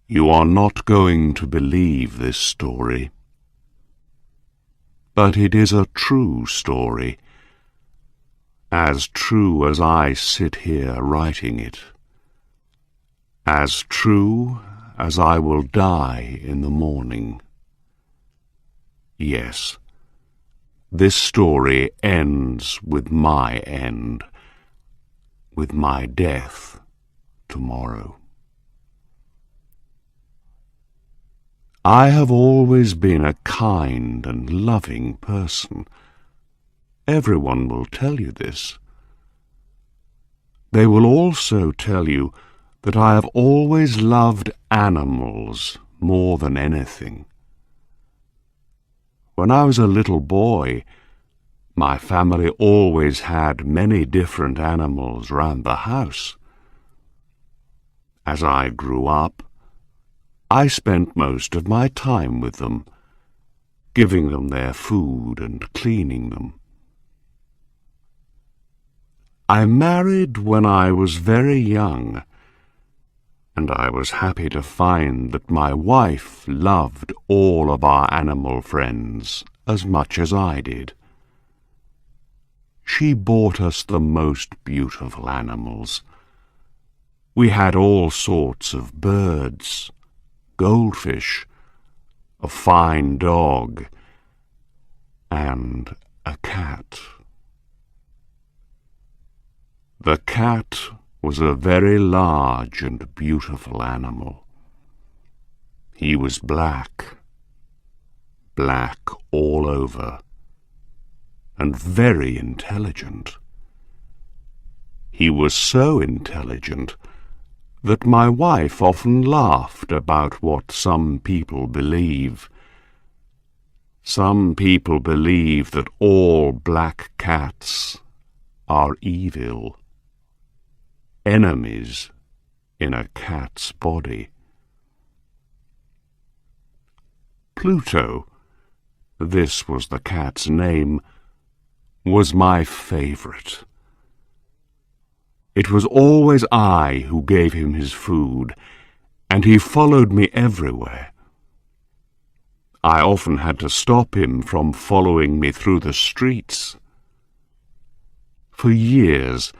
You are not going to believe this story, but it is a true story, as true as I sit here writing it, as true as I will die in the morning. Yes, this story ends with my end, with my death tomorrow. I have always been a kind and loving person. Everyone will tell you this. They will also tell you that I have always loved animals more than anything. When I was a little boy, my family always had many different animals round the house. As I grew up, I spent most of my time with them, giving them their food and cleaning them. I married when I was very young, and I was happy to find that my wife loved all of our animal friends as much as I did. She bought us the most beautiful animals. We had all sorts of birds, goldfish, a fine dog, and a cat. The cat was a very large and beautiful animal. He was black all over, and very intelligent. He was so intelligent that my wife often laughed about what some people believe. Some people believe that all black cats are evil, enemies in a cat's body. Pluto, this was the cat's name, was my favorite. It was always I who gave him his food, and he followed me everywhere. I often had to stop him from following me through the streets. For years,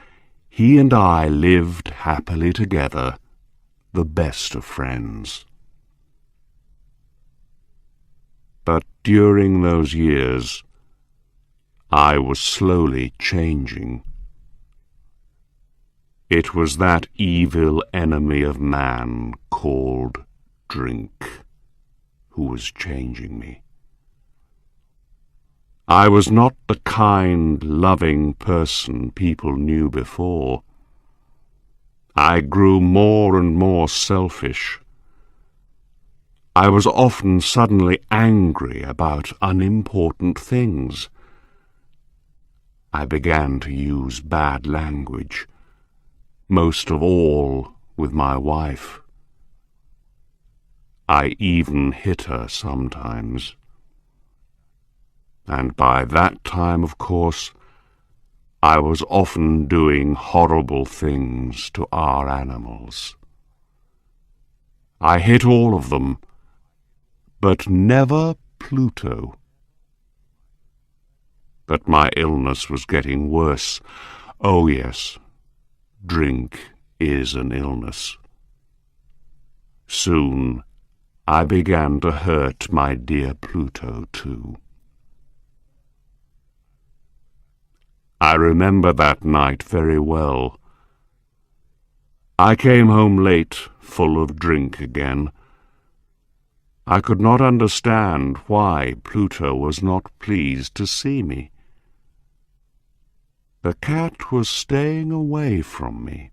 he and I lived happily together, the best of friends. But during those years, I was slowly changing. It was that evil enemy of man called drink who was changing me. I was not the kind, loving person people knew before. I grew more and more selfish. I was often suddenly angry about unimportant things. I began to use bad language, most of all with my wife. I even hit her sometimes. And by that time, of course, I was often doing horrible things to our animals. I hit all of them, but never Pluto. But my illness was getting worse. Oh, yes, drink is an illness. Soon I began to hurt my dear Pluto too. I remember that night very well. I came home late, full of drink again. I could not understand why Pluto was not pleased to see me. The cat was staying away from me.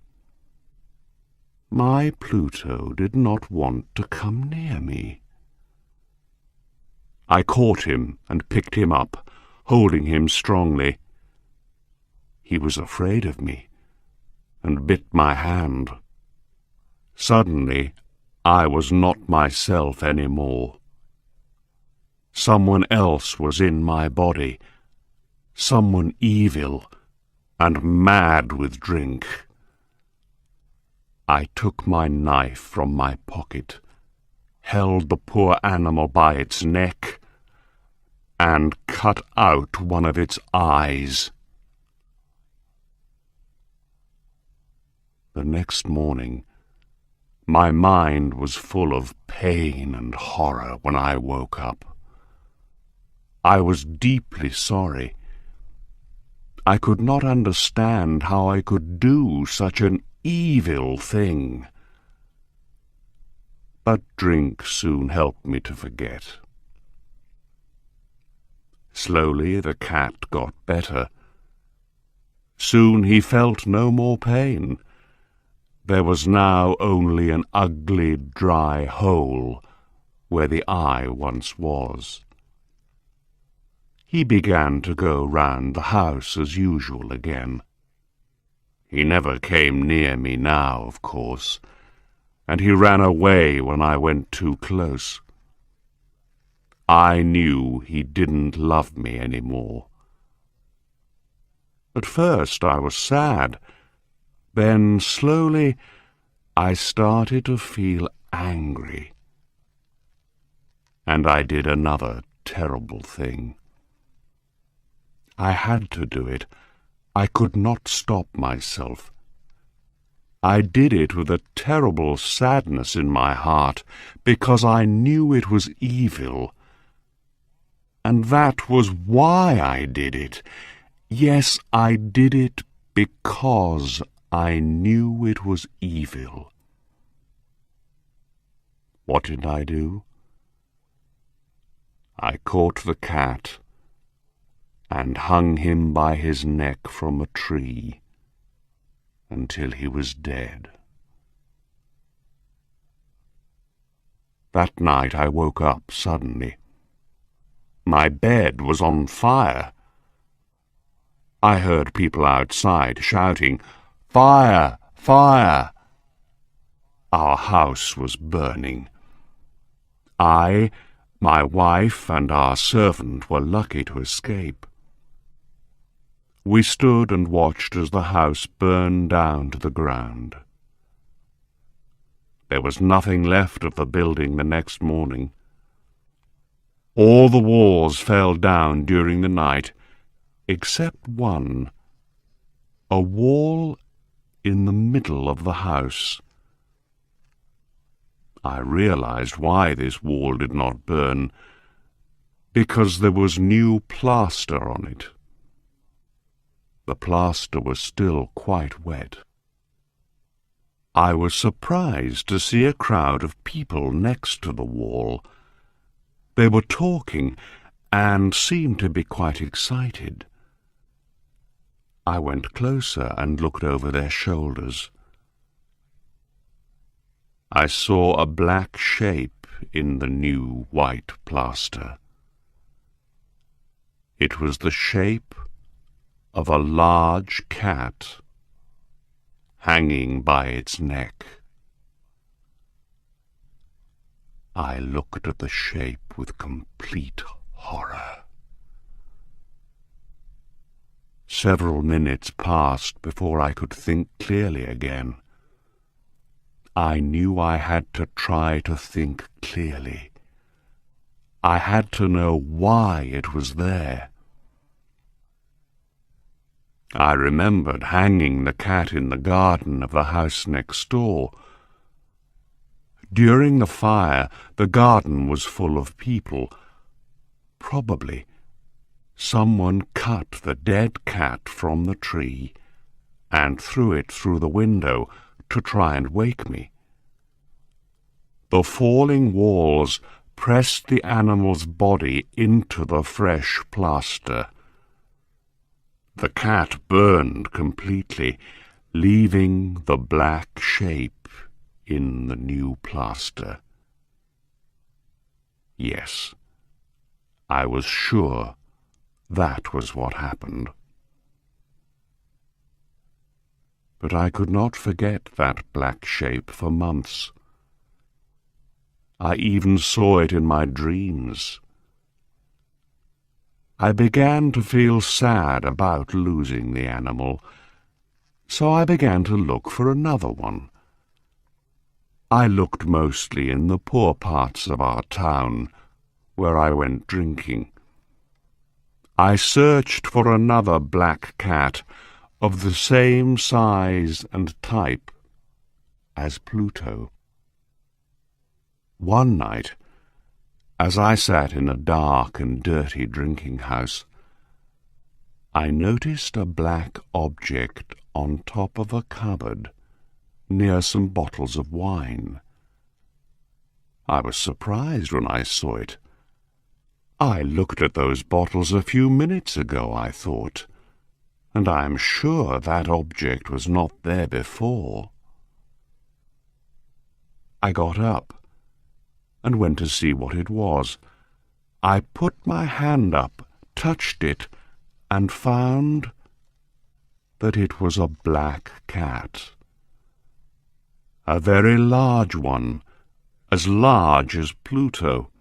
My Pluto did not want to come near me. I caught him and picked him up, holding him strongly. He was afraid of me, and bit my hand. Suddenly, I was not myself any more. Someone else was in my body, someone evil and mad with drink. I took my knife from my pocket held the poor animal by its neck and cut out one of its eyes. The next morning, my mind was full of pain and horror when I woke up. I was deeply sorry. I could not understand how I could do such an evil thing. But drink soon helped me to forget. Slowly the cat got better. Soon he felt no more pain. There was now only an ugly, dry hole where the eye once was. He began to go round the house as usual again. He never came near me now, of course, and he ran away when I went too close. I knew he didn't love me any more. At first I was sad. Then, slowly, I started to feel angry. And I did another terrible thing. I had to do it. I could not stop myself. I did it with a terrible sadness in my heart, because I knew it was evil. And that was why I did it. Yes, I did it because I knew it was evil. What did I do? I caught the cat and hung him by his neck from a tree until he was dead. That night I woke up suddenly. My bed was on fire. I heard people outside shouting, "Fire! Fire!" Our house was burning. I, my wife, and our servant were lucky to escape. We stood and watched as the house burned down to the ground. There was nothing left of the building the next morning. All the walls fell down during the night, except one, a wall in the middle of the house. I realized why this wall did not burn, because there was new plaster on it. The plaster was still quite wet. I was surprised to see a crowd of people next to the wall. They were talking and seemed to be quite excited. I went closer and looked over their shoulders. I saw a black shape in the new white plaster. It was the shape of a large cat hanging by its neck. I looked at the shape with complete horror. Several minutes passed before I could think clearly again. I knew I had to try to think clearly. I had to know why it was there. I remembered hanging the cat in the garden of the house next door. During the fire, the garden was full of people. Probably someone cut the dead cat from the tree and threw it through the window to try and wake me. The falling walls pressed the animal's body into the fresh plaster. The cat burned completely, leaving the black shape in the new plaster. Yes, I was sure that was what happened. But I could not forget that black shape for months. I even saw it in my dreams. I began to feel sad about losing the animal, so I began to look for another one. I looked mostly in the poor parts of our town, where I went drinking. I searched for another black cat of the same size and type as Pluto. One night, as I sat in a dark and dirty drinking house, I noticed a black object on top of a cupboard near some bottles of wine. I was surprised when I saw it. I looked at those bottles a few minutes ago, I thought, and I am sure that object was not there before. I got up and went to see what it was. I put my hand up, touched it, and found that it was a black cat. A very large one, as large as Pluto.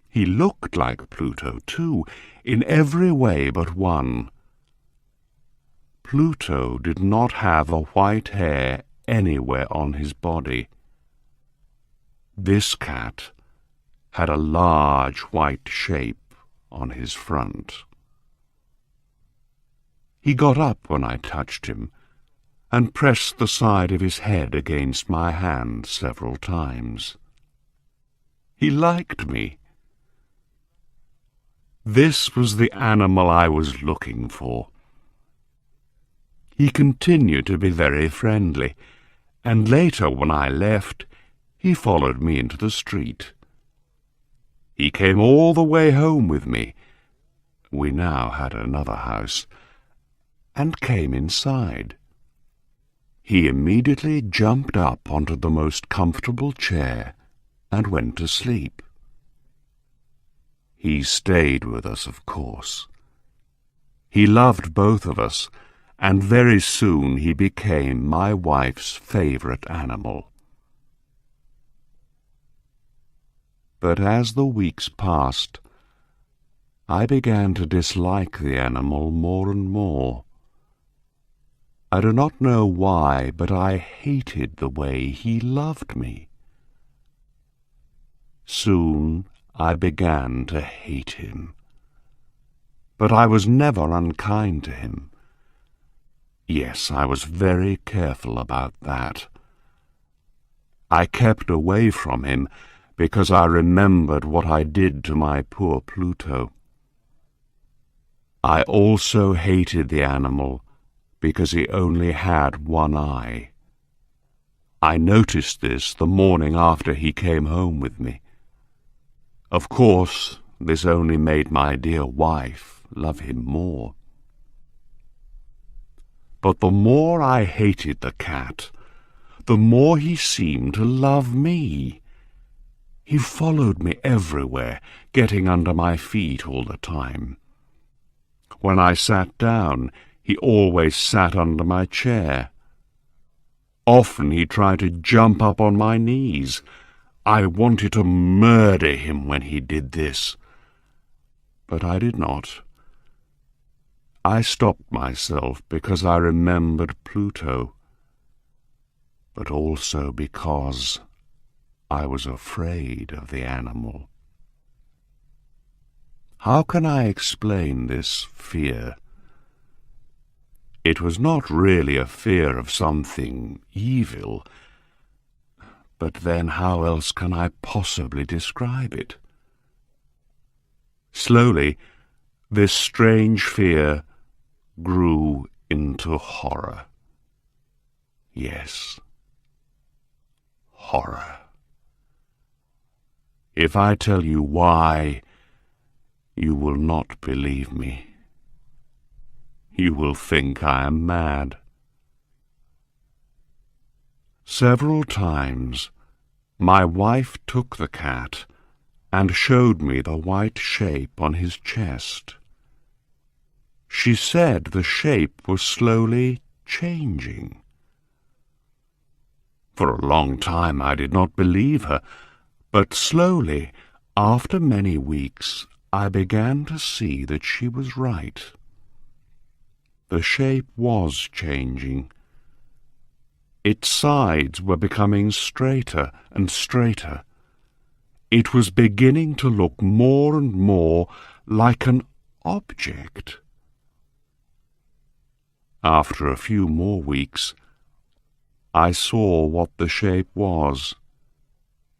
He looked like Pluto, too, in every way but one. Pluto did not have a white hair anywhere on his body. This cat had a large white shape on his front. He got up when I touched him, and pressed the side of his head against my hand several times. He liked me. This was the animal I was looking for. He continued to be very friendly, and later, when I left, he followed me into the street. He came all the way home with me. We now had another house, and came inside. He immediately jumped up onto the most comfortable chair and went to sleep. He stayed with us, of course. He loved both of us, and very soon he became my wife's favorite animal. But as the weeks passed, I began to dislike the animal more and more. I do not know why, but I hated the way he loved me. Soon I began to hate him. But I was never unkind to him. Yes, I was very careful about that. I kept away from him because I remembered what I did to my poor Pluto. I also hated the animal because he only had one eye. I noticed this the morning after he came home with me. Of course, this only made my dear wife love him more. But the more I hated the cat, the more he seemed to love me. He followed me everywhere, getting under my feet all the time. When I sat down, he always sat under my chair. Often he tried to jump up on my knees. I wanted to murder him when he did this. But I did not. I stopped myself because I remembered Pluto, but also because I was afraid of the animal. How can I explain this fear? It was not really a fear of something evil, but then how else can I possibly describe it? Slowly, this strange fear grew into horror. Yes, horror. If I tell you why, you will not believe me. You will think I am mad. Several times my wife took the cat and showed me the white shape on his chest. She said the shape was slowly changing. For a long time I did not believe her, but slowly, after many weeks, I began to see that she was right. The shape was changing. Its sides were becoming straighter and straighter. It was beginning to look more and more like an object. After a few more weeks, I saw what the shape was.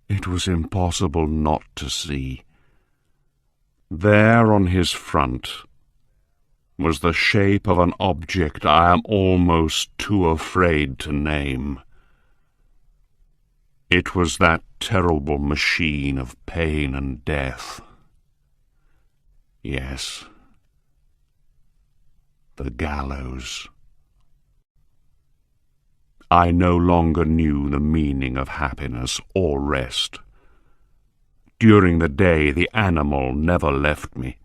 It was impossible not to see. There on his front was the shape of an object I am almost too afraid to name. It was that terrible machine of pain and death. Yes, the gallows. I no longer knew the meaning of happiness or rest. During the day, the animal never left me.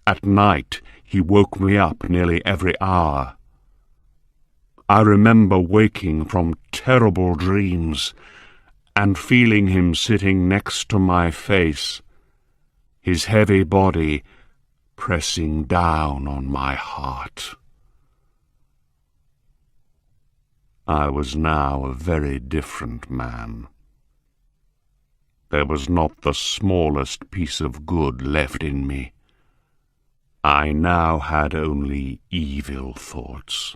At night, he woke me up nearly every hour. I remember waking from terrible dreams and feeling him sitting next to my face, his heavy body pressing down on my heart. I was now a very different man. There was not the smallest piece of good left in me. I now had only evil thoughts.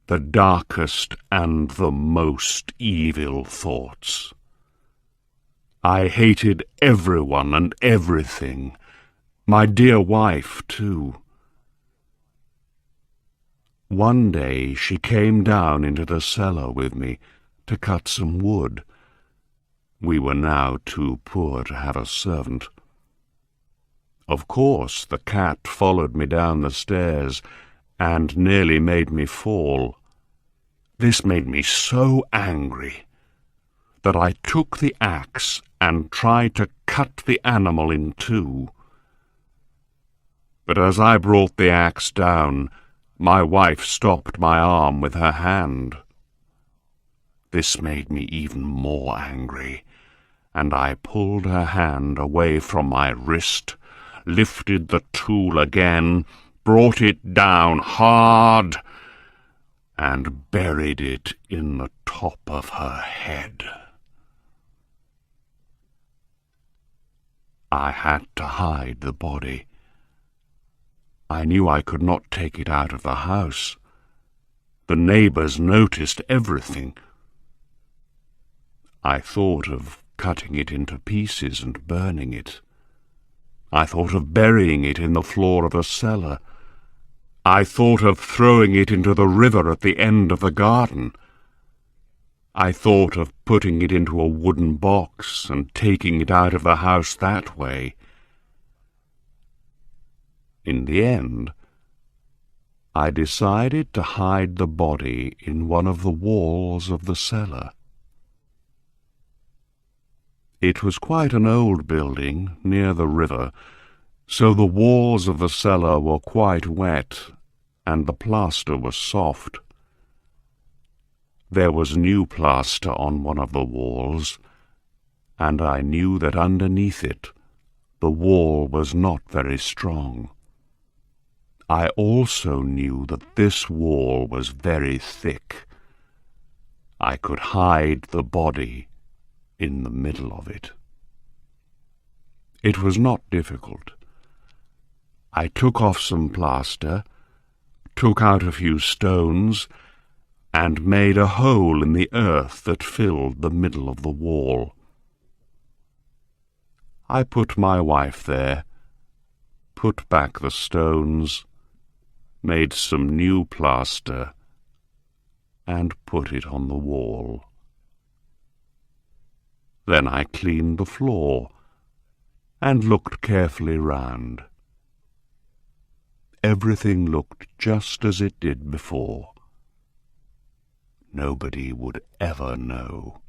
The darkest and the most evil thoughts. I hated everyone and everything, my dear wife, too. One day she came down into the cellar with me to cut some wood. We were now too poor to have a servant. Of course, the cat followed me down the stairs and nearly made me fall. This made me so angry that I took the axe and tried to cut the animal in two. But as I brought the axe down, my wife stopped my arm with her hand. This made me even more angry, and I pulled her hand away from my wrist, lifted the tool again, brought it down hard, and buried it in the top of her head. I had to hide the body. I knew I could not take it out of the house. The neighbours noticed everything. I thought of cutting it into pieces and burning it. I thought of burying it in the floor of the cellar. I thought of throwing it into the river at the end of the garden. I thought of putting it into a wooden box and taking it out of the house that way. In the end, I decided to hide the body in one of the walls of the cellar. It was quite an old building near the river, so the walls of the cellar were quite wet, and the plaster was soft. There was new plaster on one of the walls, and I knew that underneath it the wall was not very strong. I also knew that this wall was very thick. I could hide the body in the middle of it. It was not difficult. I took off some plaster, took out a few stones, and made a hole in the earth that filled the middle of the wall. I put my wife there, put back the stones, made some new plaster, and put it on the wall. Then I cleaned the floor and looked carefully round. Everything looked just as it did before. Nobody would ever know.